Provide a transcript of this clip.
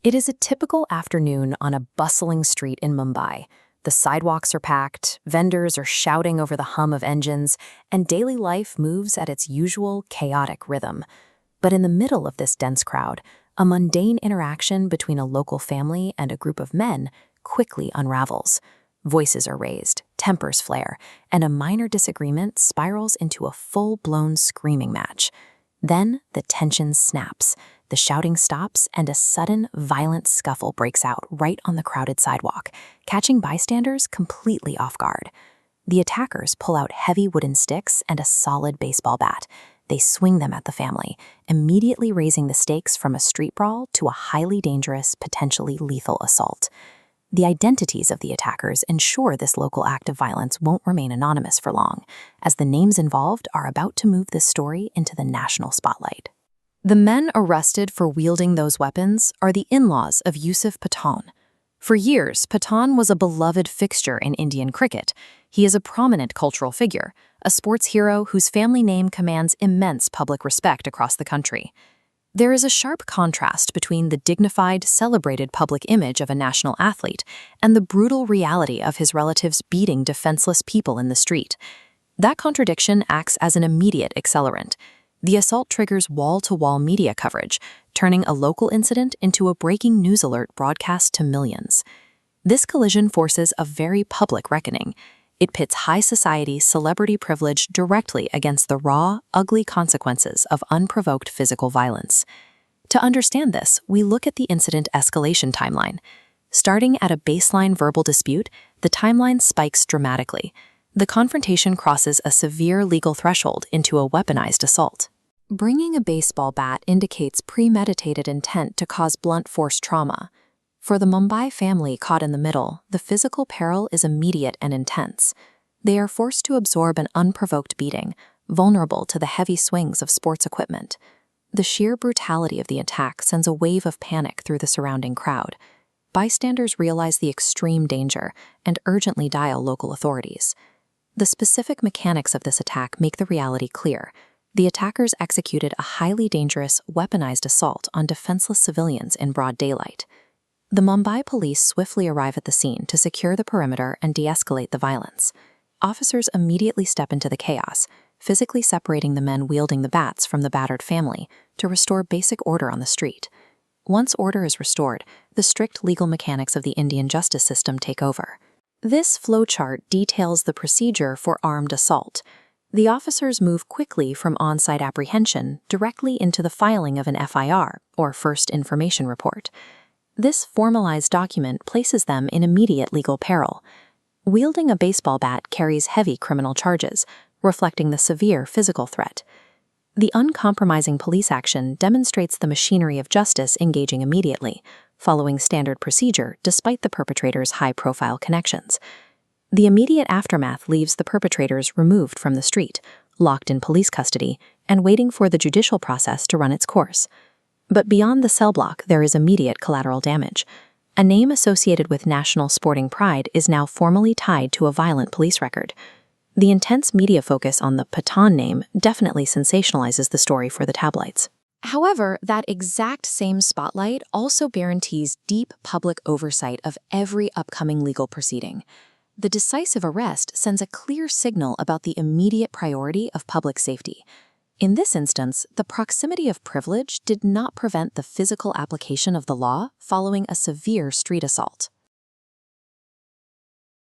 It is a typical afternoon on a bustling street in Mumbai. The sidewalks are packed, vendors are shouting over the hum of engines, and daily life moves at its usual chaotic rhythm. But in the middle of this dense crowd, a mundane interaction between a local family and a group of men quickly unravels. Voices are raised, tempers flare, and a minor disagreement spirals into a full-blown screaming match. Then the tension snaps, the shouting stops, and a sudden, violent scuffle breaks out right on the crowded sidewalk, catching bystanders completely off guard. The attackers pull out heavy wooden sticks and a solid baseball bat. They swing them at the family, immediately raising the stakes from a street brawl to a highly dangerous, potentially lethal assault. The identities of the attackers ensure this local act of violence won't remain anonymous for long, as the names involved are about to move this story into the national spotlight. The men arrested for wielding those weapons are the in-laws of Yusuf Pathan. For years, Pathan was a beloved fixture in Indian cricket. He is a prominent cultural figure, a sports hero whose family name commands immense public respect across the country. There is a sharp contrast between the dignified, celebrated public image of a national athlete and the brutal reality of his relatives beating defenseless people in the street. That contradiction acts as an immediate accelerant. The assault triggers wall-to-wall media coverage, turning a local incident into a breaking news alert broadcast to millions. This collision forces a very public reckoning. It pits high society celebrity privilege directly against the raw, ugly consequences of unprovoked physical violence. To understand this, we look at the incident escalation timeline. Starting at a baseline verbal dispute, the timeline spikes dramatically. The confrontation crosses a severe legal threshold into a weaponized assault. Bringing a baseball bat indicates premeditated intent to cause blunt force trauma. For the Mumbai family caught in the middle, the physical peril is immediate and intense. They are forced to absorb an unprovoked beating, vulnerable to the heavy swings of sports equipment. The sheer brutality of the attack sends a wave of panic through the surrounding crowd. Bystanders realize the extreme danger and urgently dial local authorities. The specific mechanics of this attack make the reality clear. The attackers executed a highly dangerous, weaponized assault on defenseless civilians in broad daylight. The Mumbai police swiftly arrive at the scene to secure the perimeter and de-escalate the violence. Officers immediately step into the chaos, physically separating the men wielding the bats from the battered family to restore basic order on the street. Once order is restored, the strict legal mechanics of the Indian justice system take over. This flowchart details the procedure for armed assault. The officers move quickly from on-site apprehension directly into the filing of an FIR, or First Information Report. This formalized document places them in immediate legal peril. Wielding a baseball bat carries heavy criminal charges, reflecting the severe physical threat. The uncompromising police action demonstrates the machinery of justice engaging immediately, following standard procedure despite the perpetrator's high-profile connections. The immediate aftermath leaves the perpetrators removed from the street, locked in police custody, and waiting for the judicial process to run its course. But beyond the cell block, there is immediate collateral damage. A name associated with national sporting pride is now formally tied to a violent police record. The intense media focus on the Pathan name definitely sensationalizes the story for the tabloids. However, that exact same spotlight also guarantees deep public oversight of every upcoming legal proceeding. The decisive arrest sends a clear signal about the immediate priority of public safety. In this instance, the proximity of privilege did not prevent the physical application of the law following a severe street assault.